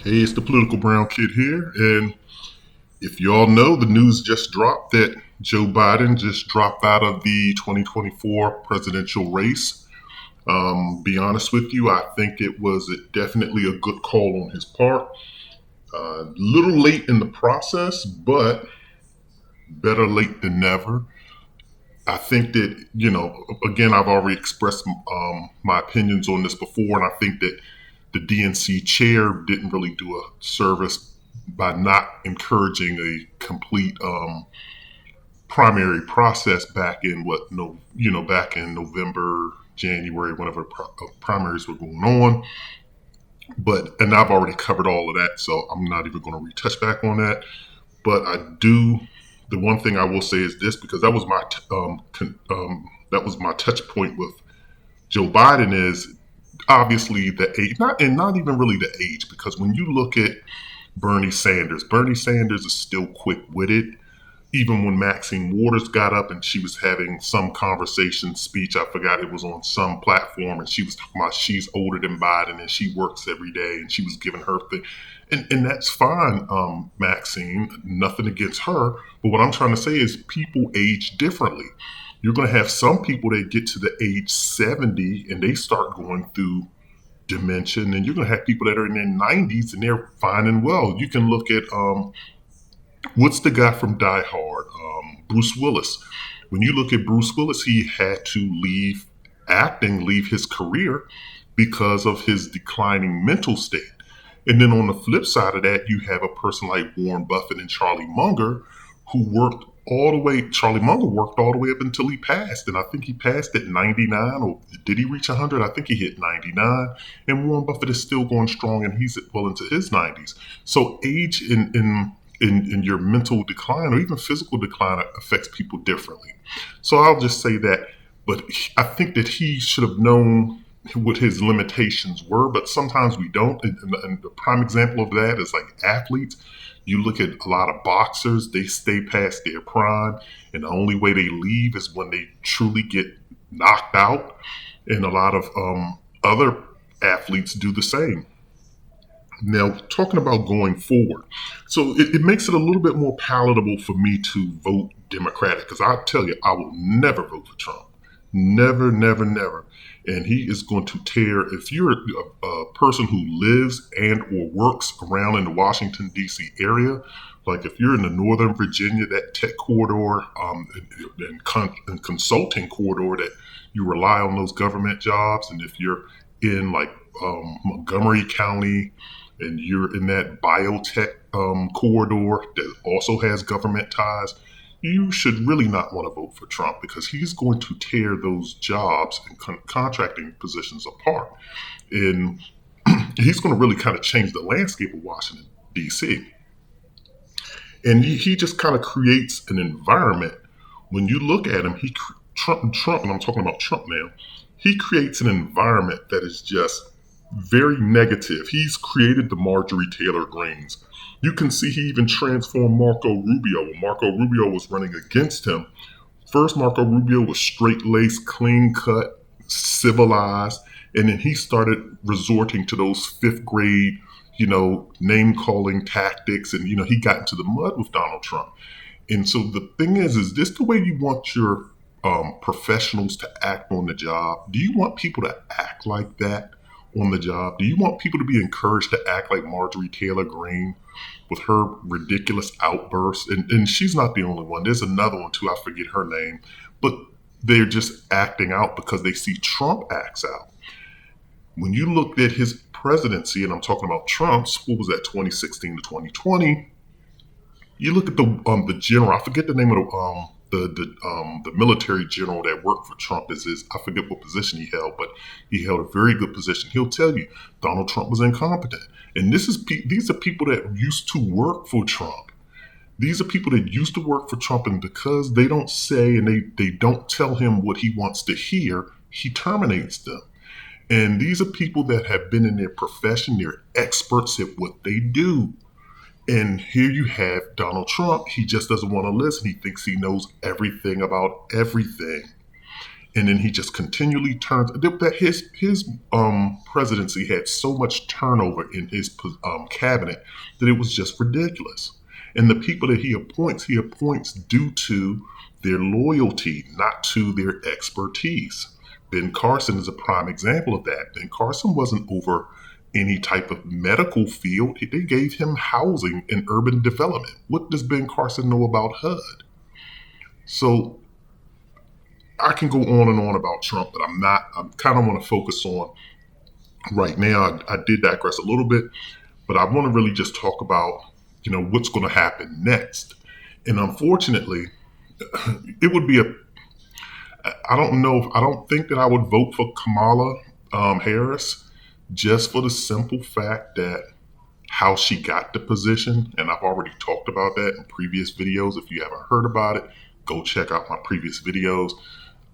Hey, it's the Political Brown Kid here. And if you all know, the news just dropped that Joe Biden just dropped out of the 2024 presidential race. Be honest with you, I think it was definitely a good call on his part. A little late in the process, but better late than never. I think that, again, I've already expressed my opinions on this before, and I think that the DNC chair didn't really do a service by not encouraging a complete primary process back in back in November, January, whenever primaries were going on. And I've already covered all of that, so I'm not even going to retouch back on that. But I do. The one thing I will say is this, because that was my touch point with Joe Biden, is obviously the age, not even really the age, because when you look at Bernie Sanders is still quick witted. Even when Maxine Waters got up and she was having some conversation speech, I forgot it was on some platform, and she was talking about she's older than Biden and she works every day, and she was giving her thing. And that's fine, Maxine, nothing against her. But what I'm trying to say is people age differently. You're going to have some people that get to the age 70 and they start going through dementia, and you're going to have people that are in their 90s and they're fine and well. You can look at what's the guy from Die Hard, Bruce Willis. When you look at Bruce Willis, he had to leave acting, leave his career because of his declining mental state. And then on the flip side of that, you have a person like Warren Buffett and Charlie Munger, who worked all the way. Charlie Munger worked all the way up until he passed, and I think he passed at 99, or did he reach 100? I think he hit 99. And Warren Buffett is still going strong, and he's well into his 90s. So age in your mental decline or even physical decline affects people differently. So I'll just say that. But I think that he should have known what his limitations were, but sometimes we don't. And the prime example of that is like athletes. You look at a lot of boxers, they stay past their prime, and the only way they leave is when they truly get knocked out. And a lot of other athletes do the same. Now, talking about going forward, so it makes it a little bit more palatable for me to vote Democratic, because I tell you, I will never vote for Trump. Never, never, never. And he is going to tear. If you're a person who lives and or works around in the Washington, D.C. area, like if you're in the Northern Virginia, that tech corridor and consulting corridor that you rely on those government jobs, and if you're in like Montgomery County, and you're in that biotech corridor that also has government ties, you should really not want to vote for Trump, because he's going to tear those jobs and contracting positions apart. And he's going to really kind of change the landscape of Washington, D.C. And he just kind of creates an environment. When you look at him, Trump, and I'm talking about Trump now, he creates an environment that is just very negative. He's created the Marjorie Taylor Greens. You can see he even transformed Marco Rubio. When Marco Rubio was running against him, first Marco Rubio was straight-laced, clean-cut, civilized, and then he started resorting to those fifth grade, name-calling tactics, and, he got into the mud with Donald Trump. And so the thing is this the way you want your professionals to act on the job? Do you want people to act like that on the job? Do you want people to be encouraged to act like Marjorie Taylor Greene with her ridiculous outbursts? And she's not the only one. There's another one too. I forget her name. But they're just acting out because they see Trump acts out. When you looked at his presidency, and I'm talking about Trump's, what was that, 2016 to 2020? You look at the general. I forget the name of the military general that worked for Trump. I forget what position he held, but he held a very good position. He'll tell you Donald Trump was incompetent, and these are people that used to work for Trump. These are people that used to work for Trump, and because they don't say and they don't tell him what he wants to hear, he terminates them. And these are people that have been in their profession. They're experts at what they do. And here you have Donald Trump. He just doesn't want to listen. He thinks he knows everything about everything. and then he just continually turns. That his presidency had so much turnover in his cabinet that it was just ridiculous. And the people that he appoints due to their loyalty, not to their expertise. Ben Carson is a prime example of that. Ben Carson wasn't over any type of medical field. They gave him housing and urban development. What does Ben Carson know about HUD? So I can go on and on about Trump, but I'm not. I kind of want to focus on right now. I did digress a little bit, but I want to really just talk about, what's going to happen next. And unfortunately, it would be I don't know. I don't think that I would vote for Kamala Harris, just for the simple fact that how she got the position. And I've already talked about that in previous videos. If you haven't heard about it, go check out my previous videos.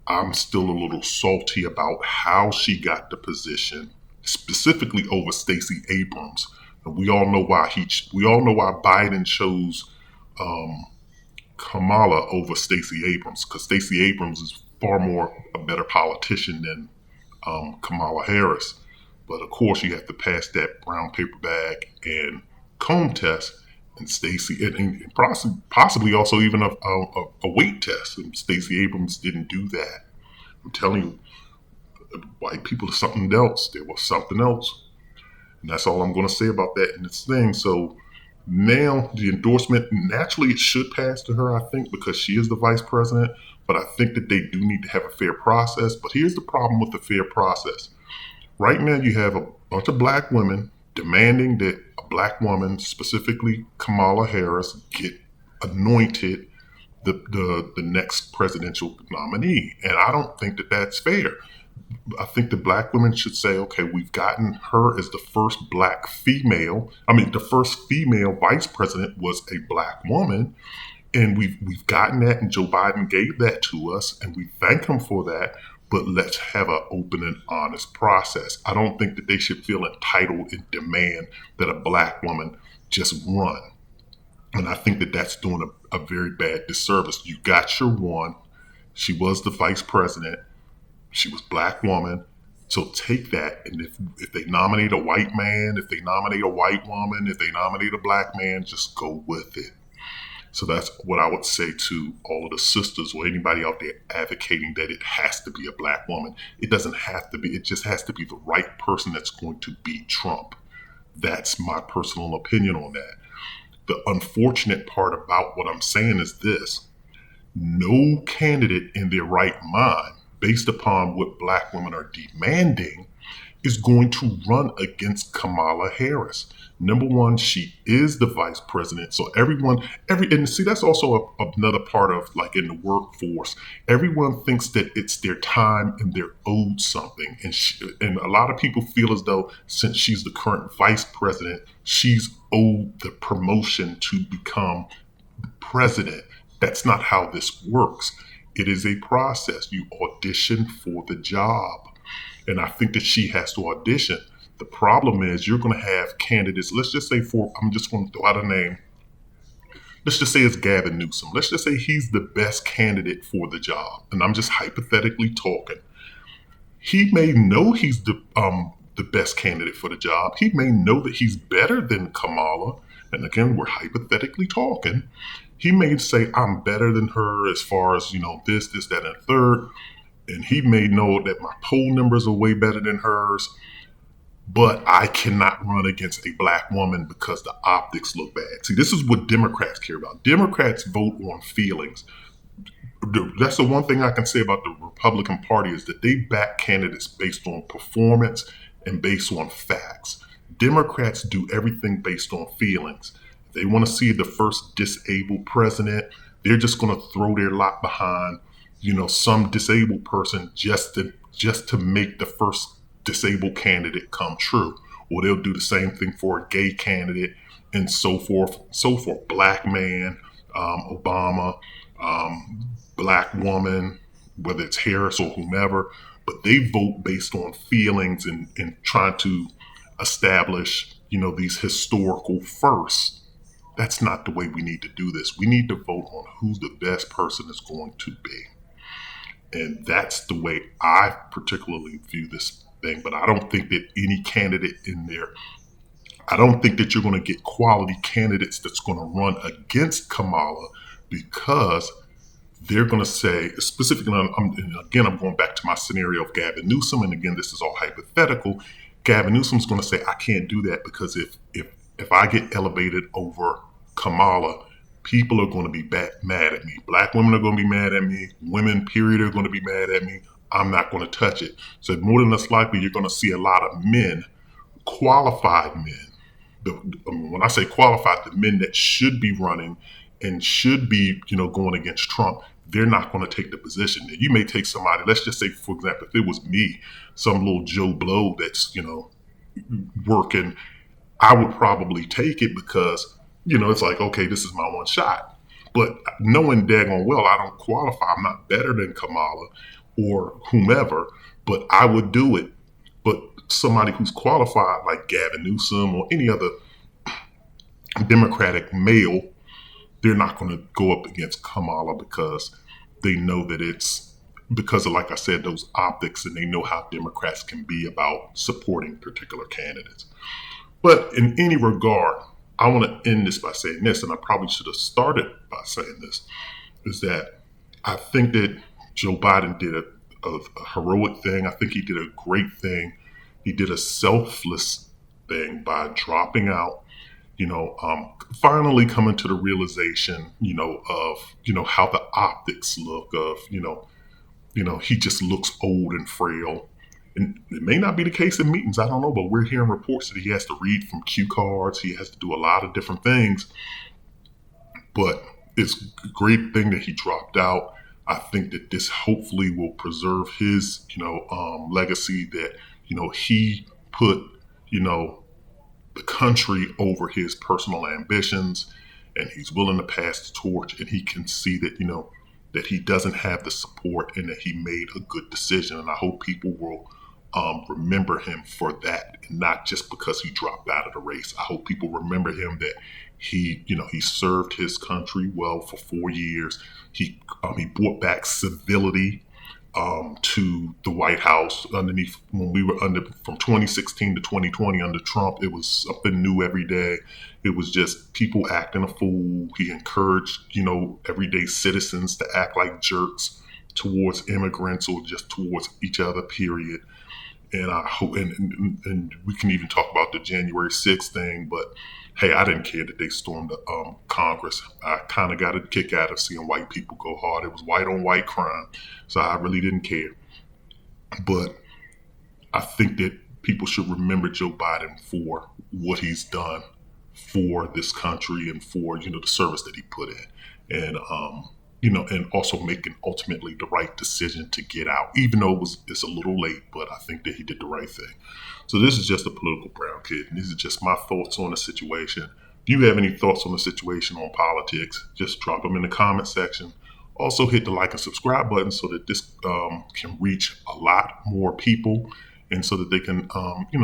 I'm still a little salty about how she got the position, specifically over Stacey Abrams. And we all know why Biden chose Kamala over Stacey Abrams, because Stacey Abrams is far more a better politician than Kamala Harris. But of course, you have to pass that brown paper bag and comb test, and Stacey, and possibly also even a weight test. And Stacey Abrams didn't do that. I'm telling you, white people are something else. There was something else, and that's all I'm going to say about that in this thing. So now the endorsement, naturally it should pass to her, I think, because she is the vice president. But I think that they do need to have a fair process. But here's the problem with the fair process. Right now you have a bunch of black women demanding that a black woman, specifically Kamala Harris, get anointed the next presidential nominee. And I don't think that that's fair. I think the black women should say, okay, we've gotten her as the first black female. I mean, the first female vice president was a black woman. And we've gotten that, and Joe Biden gave that to us, and we thank him for that. But let's have an open and honest process. I don't think that they should feel entitled and demand that a black woman just run. And I think that that's doing a very bad disservice. You got your one. She was the vice president. She was black woman. So take that. And if they nominate a white man, if they nominate a white woman, if they nominate a black man, just go with it. So that's what I would say to all of the sisters or anybody out there advocating that it has to be a black woman. It doesn't have to be. It just has to be the right person that's going to beat Trump. That's my personal opinion on that. The unfortunate part about what I'm saying is this. No candidate in their right mind, based upon what black women are demanding, is going to run against Kamala Harris. Number one, she is the vice president. So and see, that's also another part of, like, in the workforce, everyone thinks that it's their time and they're owed something. And a lot of people feel as though since she's the current vice president, she's owed the promotion to become president. That's not how this works. It is a process. You audition for the job. And I think that she has to audition. The problem is you're going to have candidates. Let's just say I'm just going to throw out a name. Let's just say it's Gavin Newsom. Let's just say he's the best candidate for the job. And I'm just hypothetically talking. He may know he's the best candidate for the job. He may know that he's better than Kamala. And again, we're hypothetically talking. He may say, I'm better than her as far as, this, that, and third. And he may know that my poll numbers are way better than hers. But I cannot run against a black woman because the optics look bad. See, this is what Democrats care about. Democrats vote on feelings. That's the one thing I can say about the Republican Party is that they back candidates based on performance and based on facts. Democrats do everything based on feelings. If they want to see the first disabled president, they're just going to throw their lot behind, some disabled person just to make the first disabled candidate come true. Or they'll do the same thing for a gay candidate and so forth. Black man, Obama, black woman, whether it's Harris or whomever, but they vote based on feelings and trying to establish, these historical firsts. That's not the way we need to do this. We need to vote on who the best person is going to be. And that's the way I particularly view this thing. But I don't think that any candidate in there, I don't think that you're going to get quality candidates that's going to run against Kamala, because they're going to say, specifically, and again, I'm going back to my scenario of Gavin Newsom, and again, this is all hypothetical. Gavin Newsom's going to say, I can't do that because if I get elevated over Kamala, people are going to be mad at me. Black women are going to be mad at me. Women, period, are going to be mad at me. I'm not going to touch it. So more than less likely, you're going to see a lot of men, qualified men. When I say qualified, the men that should be running and should be, going against Trump, they're not going to take the position. You may take somebody, let's just say, for example, if it was me, some little Joe Blow that's, working, I would probably take it because, it's like, okay, this is my one shot. But knowing daggone well, I don't qualify. I'm not better than Kamala or whomever, but I would do it. But somebody who's qualified, like Gavin Newsom or any other Democratic male, they're not going to go up against Kamala because they know that it's because of, like I said, those optics, and they know how Democrats can be about supporting particular candidates. But in any regard, I want to end this by saying this, and I probably should have started by saying this, is that I think that Joe Biden did a heroic thing. I think he did a great thing. He did a selfless thing by dropping out, finally coming to the realization, of, how the optics look of, he just looks old and frail. And it may not be the case in meetings, I don't know, but we're hearing reports that he has to read from cue cards. He has to do a lot of different things. But it's a great thing that he dropped out. I think that this hopefully will preserve his, legacy, that, he put, the country over his personal ambitions, and he's willing to pass the torch, and he can see that, that he doesn't have the support and that he made a good decision. And I hope people will remember him for that, and not just because he dropped out of the race. I hope people remember him that he served his country well for 4 years. He brought back civility to the White House underneath when we were under from 2016 to 2020 under Trump. It was something new every day. It was just people acting a fool. He encouraged, everyday citizens to act like jerks towards immigrants or just towards each other, period. And I hope, and we can even talk about the January 6th thing, but hey, I didn't care that they stormed the Congress. I kind of got a kick out of seeing white people go hard. It was white on white crime, so I really didn't care. But I think that people should remember Joe Biden for what he's done for this country and for, the service that he put in. And, and also making ultimately the right decision to get out, even though it's a little late, but I think that he did the right thing. So this is just a political brown kid, and these are just my thoughts on the situation. If you have any thoughts on the situation, on politics, just drop them in the comment section. Also hit the like and subscribe button so that this can reach a lot more people, and so that they can,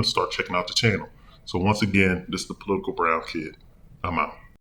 start checking out the channel. So once again, this is the political brown kid. I'm out.